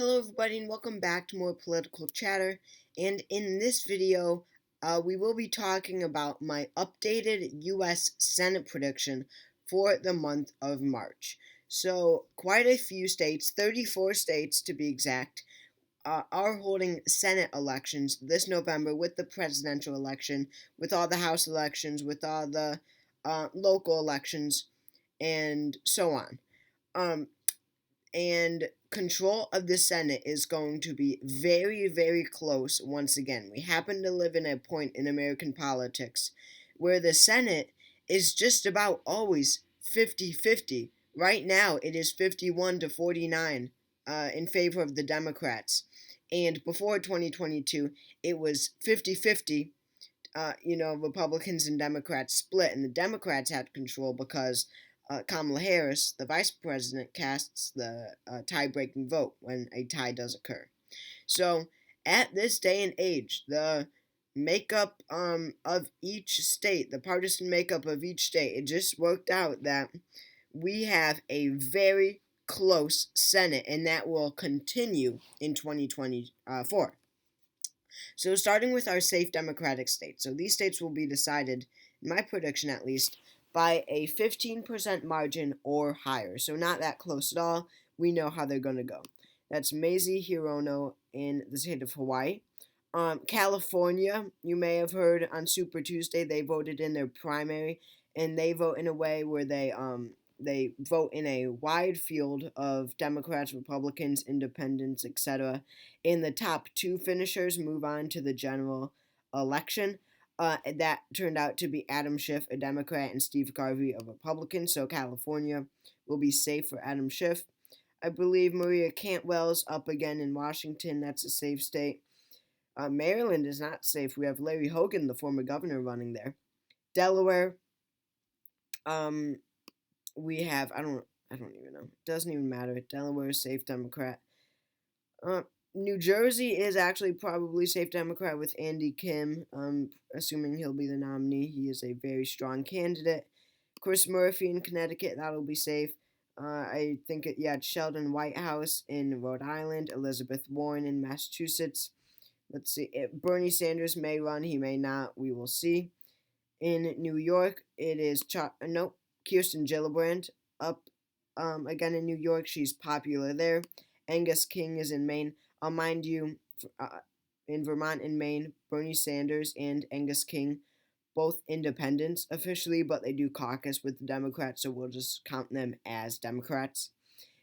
Hello everybody and welcome back to more political chatter, and in this video we will be talking about my updated US Senate prediction for the month of March. So quite a few states, 34 states to be exact, are holding Senate elections this November with the presidential election, with all the House elections, with all the local elections, and so on. And control of the Senate is going to be very, very close once again. We happen to live in a point in American politics where the Senate is just about always 50-50. Right now, it is 51 to 49 in favor of the Democrats. And before 2022, it was 50-50. Republicans and Democrats split, and the Democrats had control because Kamala Harris, the vice president, casts the tie-breaking vote when a tie does occur. So, at this day and age, the makeup of each state, the partisan makeup of each state, it just worked out that we have a very close Senate, and that will continue in 2024. So, starting with our safe Democratic states. So, these states will be decided, in my prediction at least, by a 15% margin or higher. So, not that close at all. We know how they're going to go. That's Mazie Hirono in the state of Hawaii. California, you may have heard on Super Tuesday, they voted in their primary, and they vote in a way where they vote in a wide field of Democrats, Republicans, Independents, etc. And the top two finishers move on to the general election. That turned out to be Adam Schiff, a Democrat, and Steve Garvey, a Republican. So California will be safe for Adam Schiff. I believe Maria Cantwell's up again in Washington. That's a safe state. Maryland is not safe. We have Larry Hogan, the former governor, running there. Delaware. We have I don't even know. It doesn't even matter. Delaware is safe Democrat. New Jersey is actually probably safe Democrat with Andy Kim. Assuming he'll be the nominee, he is a very strong candidate. Chris Murphy in Connecticut, that'll be safe. I think it's Sheldon Whitehouse in Rhode Island, Elizabeth Warren in Massachusetts. Let's see. Bernie Sanders may run, he may not. We will see. In New York, it is Kirsten Gillibrand up again in New York. She's popular there. Angus King is in Maine. Mind you, in Vermont and Maine, Bernie Sanders and Angus King, both independents officially, but they do caucus with the Democrats, so we'll just count them as Democrats.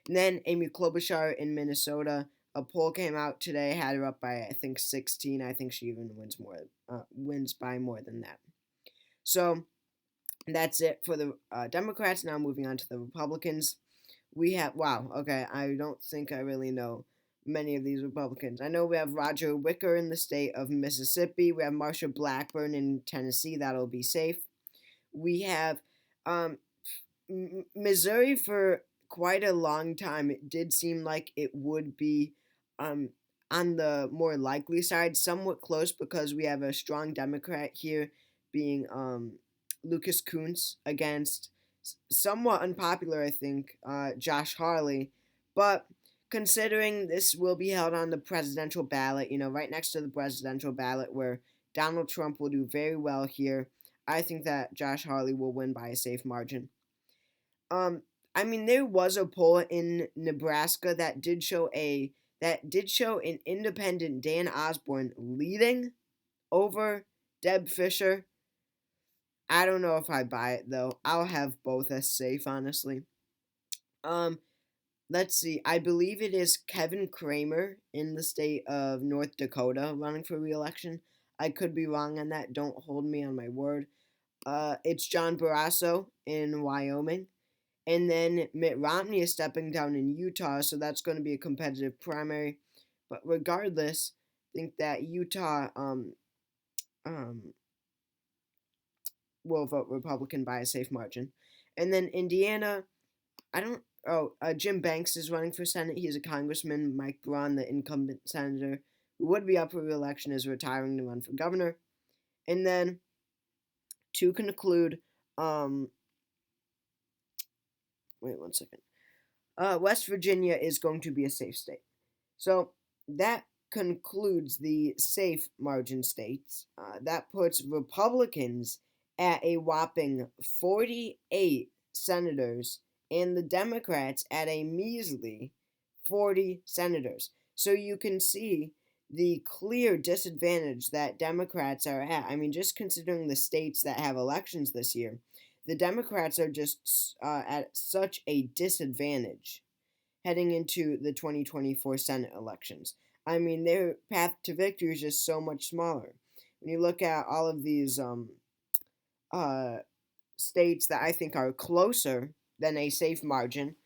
And then Amy Klobuchar in Minnesota. A poll came out today, had her up by I think 16. I think she even wins by more than that. So that's it for the Democrats. Now moving on to the Republicans. We have, I don't think I really know many of these Republicans. I know we have Roger Wicker in the state of Mississippi. We have Marsha Blackburn in Tennessee. That'll be safe. We have Missouri for quite a long time. It did seem like it would be on the more likely side, somewhat close because we have a strong Democrat here being Lucas Kunce against somewhat unpopular, I think, Josh Hawley. But considering this will be held on the presidential ballot, right next to the presidential ballot where Donald Trump will do very well here, I think that Josh Hawley will win by a safe margin. There was a poll in Nebraska that did show an independent Dan Osborne leading over Deb Fischer. I don't know if I buy it though. I'll have both as safe, honestly. Let's see. I believe it is Kevin Cramer in the state of North Dakota running for re-election. I could be wrong on that. Don't hold me on my word. It's John Barrasso in Wyoming. And then Mitt Romney is stepping down in Utah, so that's going to be a competitive primary. But regardless, I think that Utah will vote Republican by a safe margin. And then Indiana, Jim Banks is running for Senate. He's a congressman. Mike Braun, the incumbent senator who would be up for re-election, is retiring to run for governor. And then, to conclude, wait one second. West Virginia is going to be a safe state. So that concludes the safe margin states. That puts Republicans at a whopping 48 senators and the Democrats at a measly 40 senators. So you can see the clear disadvantage that Democrats are at. I mean, just considering the states that have elections this year, the Democrats are just at such a disadvantage heading into the 2024 Senate elections. I mean, their path to victory is just so much smaller. When you look at all of these uh, states that I think are closer than a safe margin,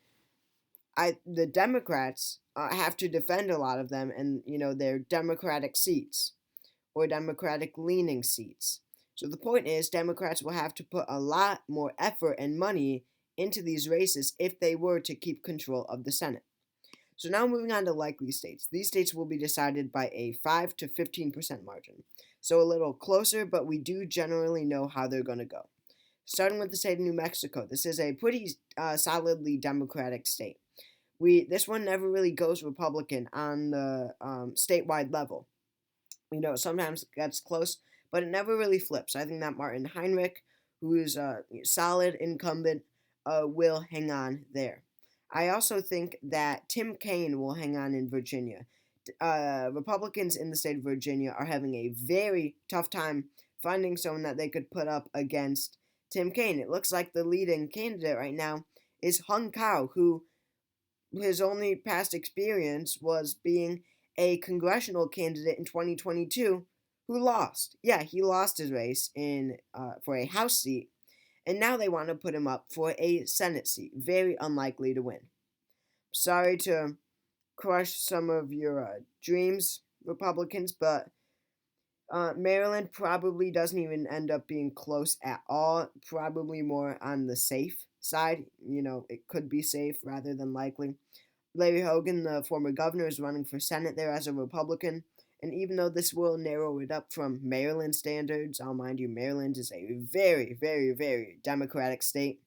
the Democrats have to defend a lot of them, and they're Democratic seats or Democratic leaning seats. So the point is, Democrats will have to put a lot more effort and money into these races if they were to keep control of the Senate. So now moving on to likely states. These states will be decided by a 5 to 15% margin. So a little closer, but we do generally know how they're going to go. Starting with the state of New Mexico. This is a pretty solidly Democratic state. This one never really goes Republican on the statewide level. Sometimes it gets close, but it never really flips. I think that Martin Heinrich, who is a solid incumbent, will hang on there. I also think that Tim Kaine will hang on in Virginia. Republicans in the state of Virginia are having a very tough time finding someone that they could put up against Tim Kaine. It looks like the leading candidate right now is Hung Kao, who his only past experience was being a congressional candidate in 2022 who lost. Yeah, he lost his race in for a House seat, and now they want to put him up for a Senate seat. Very unlikely to win. Sorry to crush some of your dreams, Republicans, but Maryland probably doesn't even end up being close at all. Probably more on the safe side. It could be safe rather than likely. Larry Hogan, the former governor, is running for Senate there as a Republican. And even though this will narrow it up from Maryland standards, I'll mind you, Maryland is a very, very, very Democratic state.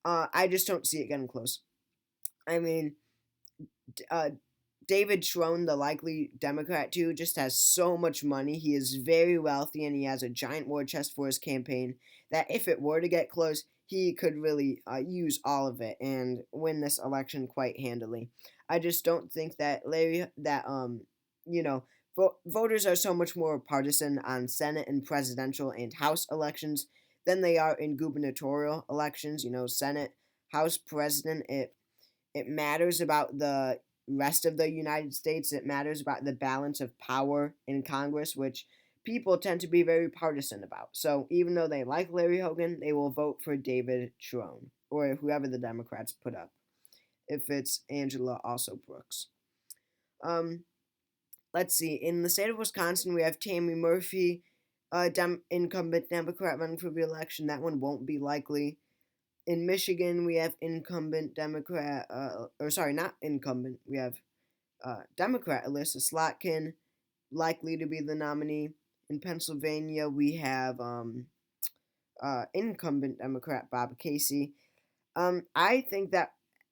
I just don't see it getting close. I mean, uh, David Schroen, the likely Democrat too, just has so much money. He is very wealthy and he has a giant war chest for his campaign that if it were to get close, he could really use all of it and win this election quite handily. I just don't think that you know, voters are so much more partisan on Senate and presidential and House elections than they are in gubernatorial elections. Senate, House, President, it matters about the rest of the United States. It matters about the balance of power in Congress, which people tend to be very partisan about. So even though they like Larry Hogan, they will vote for David Schroen or whoever the Democrats put up, if it's Angela also Brooks. Um, let's see. In the state of Wisconsin, we have Tammy Murphy, incumbent Democrat running for re-election. That one won't be likely. In Michigan, we have incumbent Democrat, not incumbent. We have Democrat Elissa Slotkin, likely to be the nominee. In Pennsylvania, we have incumbent Democrat Bob Casey. I think that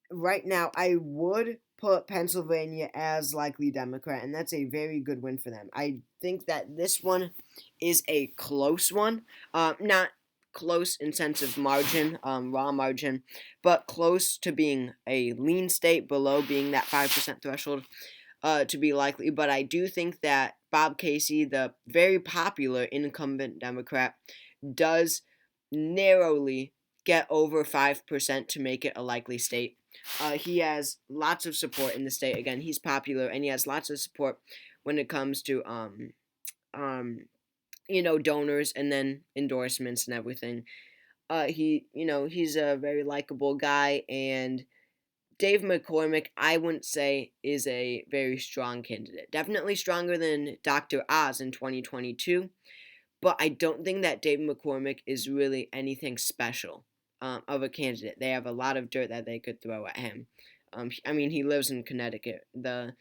right now I would put Pennsylvania as likely Democrat, and that's a very good win for them. I think that this one is a close one. Not close in sense of margin, raw margin, but close to being a lean state, below being that 5% threshold to be likely. But I do think that Bob Casey, the very popular incumbent Democrat, does narrowly get over 5% to make it a likely state. He has lots of support in the state. Again, he's popular and he has lots of support when it comes to donors and then endorsements and everything. He's a very likable guy, and Dave McCormick, I wouldn't say is a very strong candidate. Definitely stronger than Dr. Oz in 2022, but I don't think that Dave McCormick is really anything special of a candidate. They have a lot of dirt that they could throw at him. He lives in Connecticut. The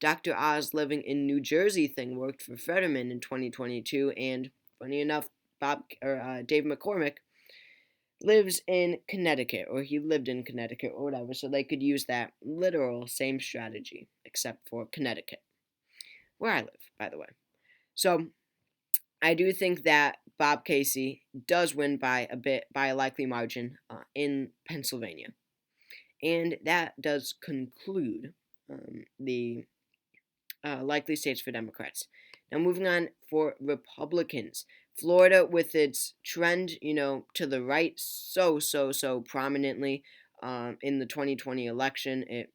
Dr. Oz living in New Jersey thing worked for Fetterman in 2022, and funny enough, Dave McCormick lives in Connecticut, or he lived in Connecticut, or whatever, so they could use that literal same strategy, except for Connecticut, where I live, by the way. So I do think that Bob Casey does win by a likely margin in Pennsylvania. And that does conclude the likely states for Democrats. Now, moving on for Republicans. Florida, with its trend, to the right so prominently in the 2020 election, it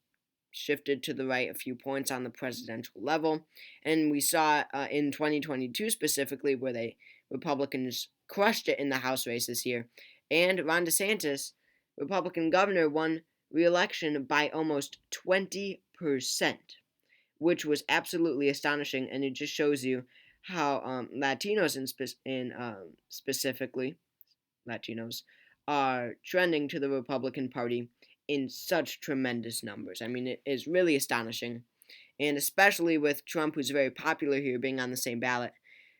shifted to the right a few points on the presidential level. And we saw in 2022 specifically where Republicans crushed it in the House races here. And Ron DeSantis, Republican governor, won re-election by almost 20%, which was absolutely astonishing, and it just shows you how Latinos specifically Latinos are trending to the Republican Party in such tremendous numbers. I mean, it is really astonishing, and especially with Trump, who's very popular here, being on the same ballot.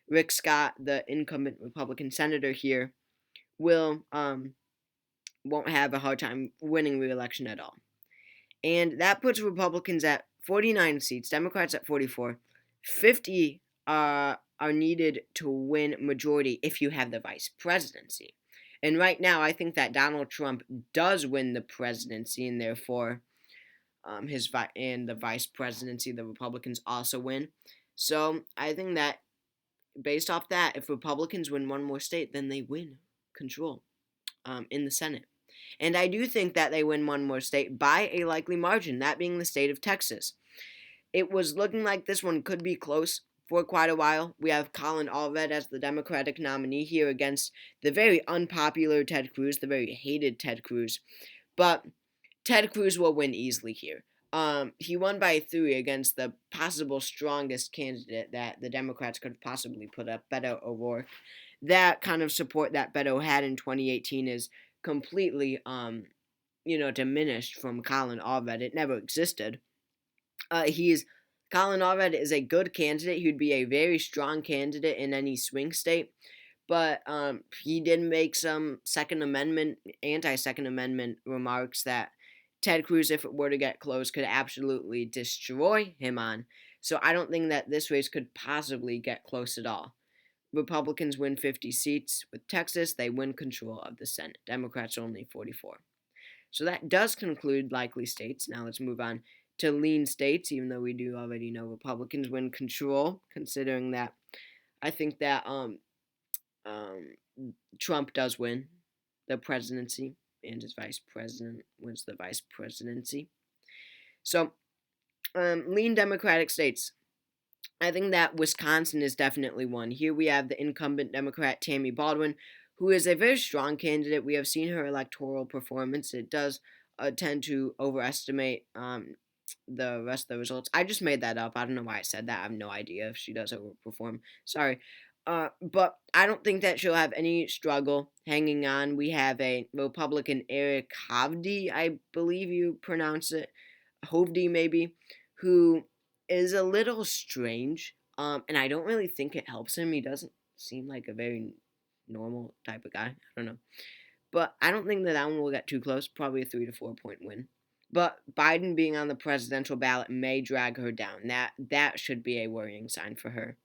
Rick Scott, the incumbent Republican senator here, will won't have a hard time winning re-election at all. And that puts Republicans at 49 seats, Democrats at 44. 50 are needed to win majority if you have the vice presidency. And right now, I think that Donald Trump does win the presidency, and therefore, the vice presidency, the Republicans also win. So I think that based off that, if Republicans win one more state, then they win control in the Senate. And I do think that they win one more state by a likely margin, that being the state of Texas. It was looking like this one could be close for quite a while. We have Colin Allred as the Democratic nominee here against the very unpopular Ted Cruz, the very hated Ted Cruz. But Ted Cruz will win easily here. He won by 3 against the possible strongest candidate that the Democrats could possibly put up, Beto O'Rourke. That kind of support that Beto had in 2018 is completely, diminished from Colin Allred. It never existed. Colin Allred is a good candidate. He would be a very strong candidate in any swing state, but he did make some anti-Second Amendment remarks that Ted Cruz, if it were to get close, could absolutely destroy him on. So I don't think that this race could possibly get close at all. Republicans win 50 seats. With Texas, they win control of the Senate. Democrats only 44. So that does conclude likely states. Now let's move on to lean states, even though we do already know Republicans win control, considering that I think that Trump does win the presidency, and his vice president wins the vice presidency. So, lean Democratic states. I think that Wisconsin is definitely one. Here we have the incumbent Democrat Tammy Baldwin, who is a very strong candidate. We have seen her electoral performance. It does tend to overestimate the rest of the results. I just made that up. I don't know why I said that. I have no idea if she does overperform. Sorry. But I don't think that she'll have any struggle hanging on. We have a Republican, Eric Hovde, I believe you pronounce it, Hovde maybe, who is a little strange. And I don't really think it helps him. He doesn't seem like a very normal type of guy. I don't know. But I don't think that one will get too close. Probably a 3 to 4 point win. But Biden being on the presidential ballot may drag her down. That should be a worrying sign for her.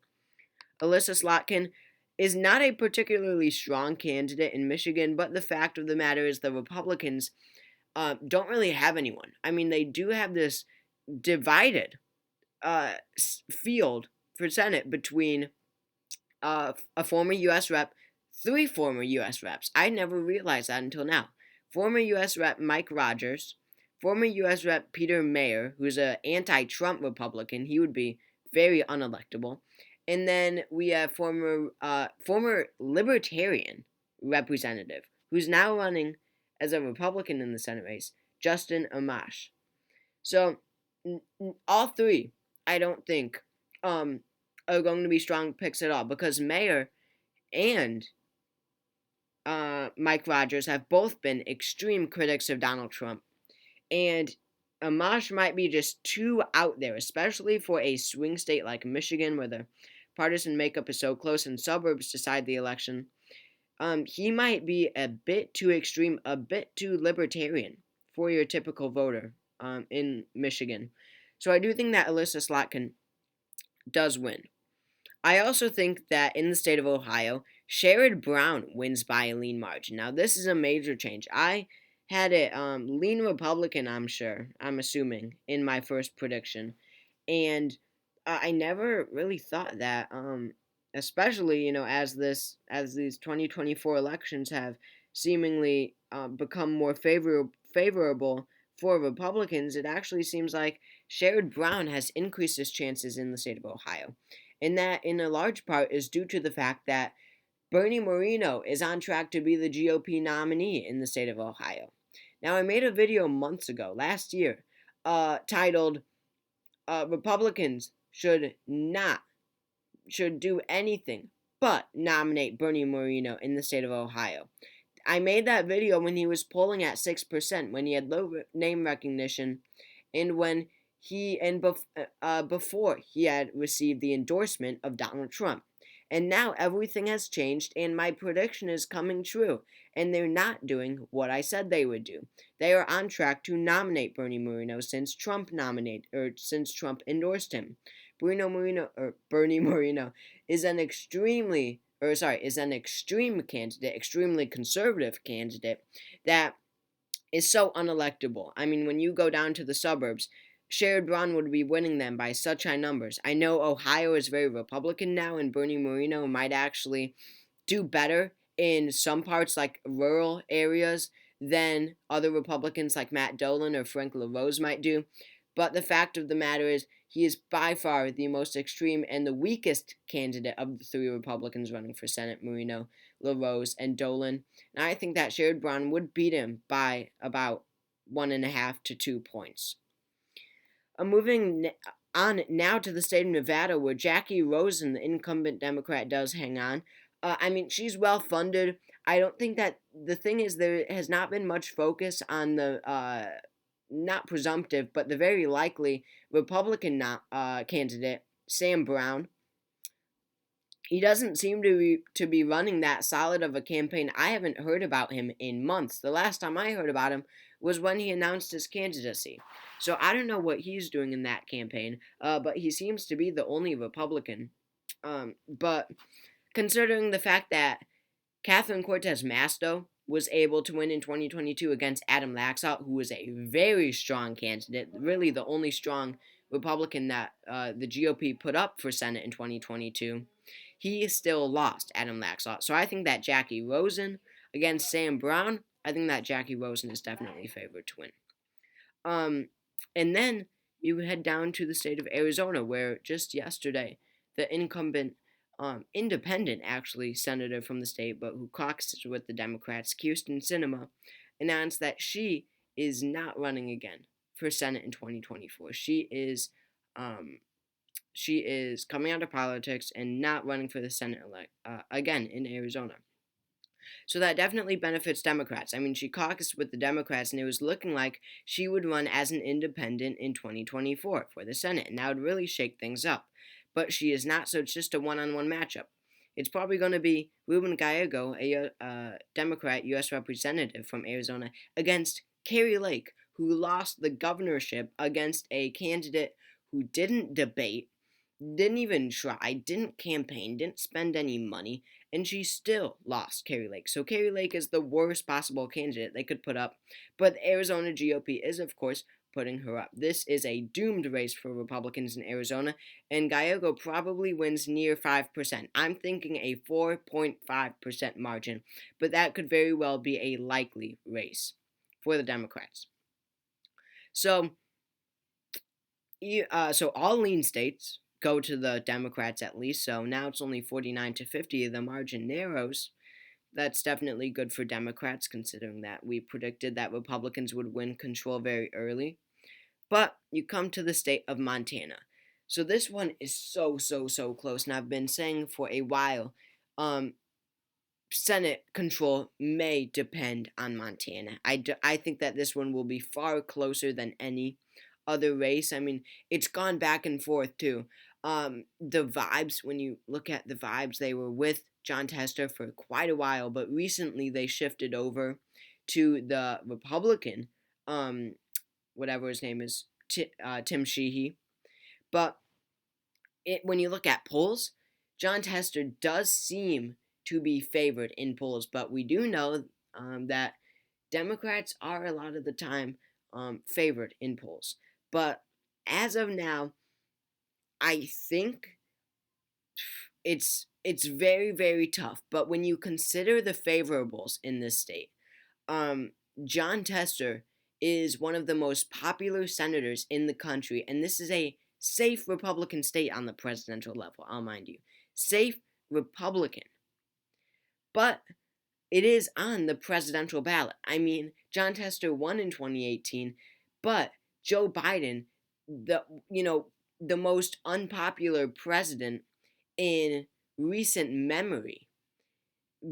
Elissa Slotkin is not a particularly strong candidate in Michigan, but the fact of the matter is the Republicans don't really have anyone. I mean, they do have this divided field for Senate between a former U.S. rep, 3 former U.S. reps. I never realized that until now. Former U.S. rep Mike Rogers, former U.S. rep Peter Mayer, who's an anti-Trump Republican. He would be very unelectable. And then we have former Libertarian representative, who's now running as a Republican in the Senate race, Justin Amash. So all 3, I don't think, are going to be strong picks at all, because Mayer and Mike Rogers have both been extreme critics of Donald Trump. And Amash might be just too out there, especially for a swing state like Michigan, where the partisan makeup is so close and suburbs decide the election. he might be a bit too extreme, a bit too libertarian for your typical voter in Michigan. So I do think that Elissa Slotkin does win. I also think that in the state of Ohio, Sherrod Brown wins by a lean margin. Now, this is a major change. I had it lean Republican, I'm assuming, in my first prediction. And I never really thought that, especially, as these 2024 elections have seemingly become more favorable for Republicans, it actually seems like Sherrod Brown has increased his chances in the state of Ohio. And that, in a large part, is due to the fact that Bernie Moreno is on track to be the GOP nominee in the state of Ohio. Now, I made a video months ago, last year, titled Republicans should do anything but nominate Bernie Moreno in the state of Ohio. I made that video when he was polling at 6%, when he had low name recognition, and when before he had received the endorsement of Donald Trump. And now everything has changed, and my prediction is coming true. And they're not doing what I said they would do. They are on track to nominate Bernie Moreno since Trump endorsed him. Bernie Moreno is an extreme candidate, extremely conservative candidate that is so unelectable. I mean, when you go down to the suburbs, Sherrod Brown would be winning them by such high numbers. I know Ohio is very Republican now, and Bernie Moreno might actually do better in some parts, like rural areas, than other Republicans like Matt Dolan or Frank LaRose might do. But the fact of the matter is, he is by far the most extreme and the weakest candidate of the three Republicans running for Senate, Moreno, LaRose, and Dolan. And I think that Sherrod Brown would beat him by about 1.5 to 2 points. Moving on now to the state of Nevada, where Jackie Rosen, the incumbent Democrat, does hang on. I mean, she's well funded. I don't think that the thing is there has not been much focus on the not presumptive, but the very likely Republican candidate, Sam Brown. He doesn't seem to be running that solid of a campaign. I haven't heard about him in months. The last time I heard about him was when he announced his candidacy. So I don't know what he's doing in that campaign, but he seems to be the only Republican. But considering the fact that Catherine Cortez Masto was able to win in 2022 against Adam Laxalt, who was a very strong candidate, really the only strong Republican that the GOP put up for Senate in 2022, he still lost, Adam Laxalt. So I think that Jackie Rosen against Sam Brown, I think that Jackie Rosen is definitely favored to win. And then you head down to the state of Arizona, where just yesterday, the incumbent independent, actually, senator from the state, but who caucuses with the Democrats, Kyrsten Sinema, announced that she is not running again for Senate in 2024. She is coming out of politics and not running for the Senate again in Arizona. So that definitely benefits Democrats. I mean, she caucused with the Democrats, and it was looking like she would run as an independent in 2024 for the Senate, and that would really shake things up. But she is not, so it's just a one-on-one matchup. It's probably going to be Ruben Gallego, a Democrat U.S. representative from Arizona, against Kari Lake, who lost the governorship against a candidate who didn't debate, didn't even try, didn't campaign, didn't spend any money, and she still lost Kari Lake. So Kari Lake is the worst possible candidate they could put up, but the Arizona GOP is, of course, putting her up. This is a doomed race for Republicans in Arizona, and Gallego probably wins near 5%. I'm thinking a 4.5% margin, but that could very well be a likely race for the Democrats. So all lean states go to the Democrats at least, so now it's only 49 to 50. The margin narrows. That's definitely good for Democrats, considering that we predicted that Republicans would win control very early. But you come to the state of Montana. So this one is so close, and I've been saying for a while, Senate control may depend on Montana. I think that this one will be far closer than any other race. I mean, it's gone back and forth too. The vibes, when you look at the vibes, they were with Jon Tester for quite a while, but recently they shifted over to the Republican, um, whatever his name is, Tim Sheehy. But when you look at polls, Jon Tester does seem to be favored in polls, but we do know that Democrats are a lot of the time favored in polls. But as of now, I think it's very very tough. But when you consider the favorables in this state, um, Jon Tester is one of the most popular senators in the country, and this is a safe Republican state on the presidential level. I'll mind you, safe Republican, but it is on the presidential ballot. I mean, Jon Tester won in 2018, but Joe Biden, the most unpopular president in recent memory,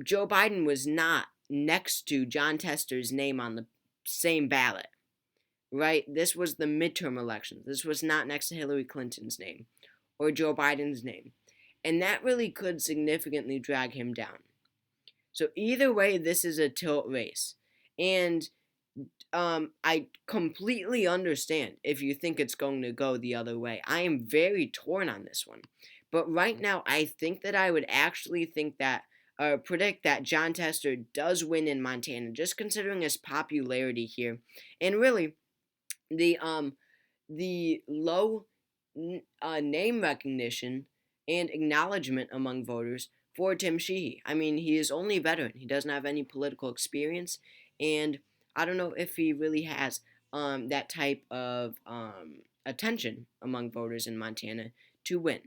Joe Biden was not next to Jon Tester's name on the same ballot, right? This was the midterm elections. This was not next to Hillary Clinton's name or Joe Biden's name. And that really could significantly drag him down. So either way, this is a tilt race. And I completely understand if you think it's going to go the other way. I am very torn on this one. But right now, I think that I would actually predict that Jon Tester does win in Montana, just considering his popularity here. And really, the low name recognition and acknowledgement among voters for Tim Sheehy. I mean, he is only a veteran. He doesn't have any political experience, and I don't know if he really has that type of attention among voters in Montana to win.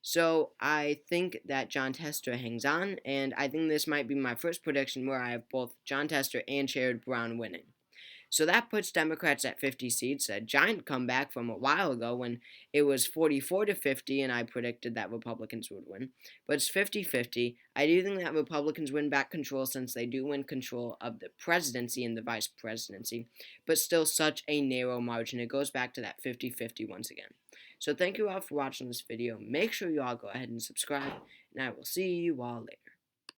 So I think that Jon Tester hangs on, and I think this might be my first prediction where I have both Jon Tester and Sherrod Brown winning. So that puts Democrats at 50 seats, a giant comeback from a while ago when it was 44 to 50 and I predicted that Republicans would win. But it's 50-50. I do think that Republicans win back control since they do win control of the presidency and the vice presidency, but still such a narrow margin. It goes back to that 50-50 once again. So thank you all for watching this video. Make sure you all go ahead and subscribe, and I will see you all later.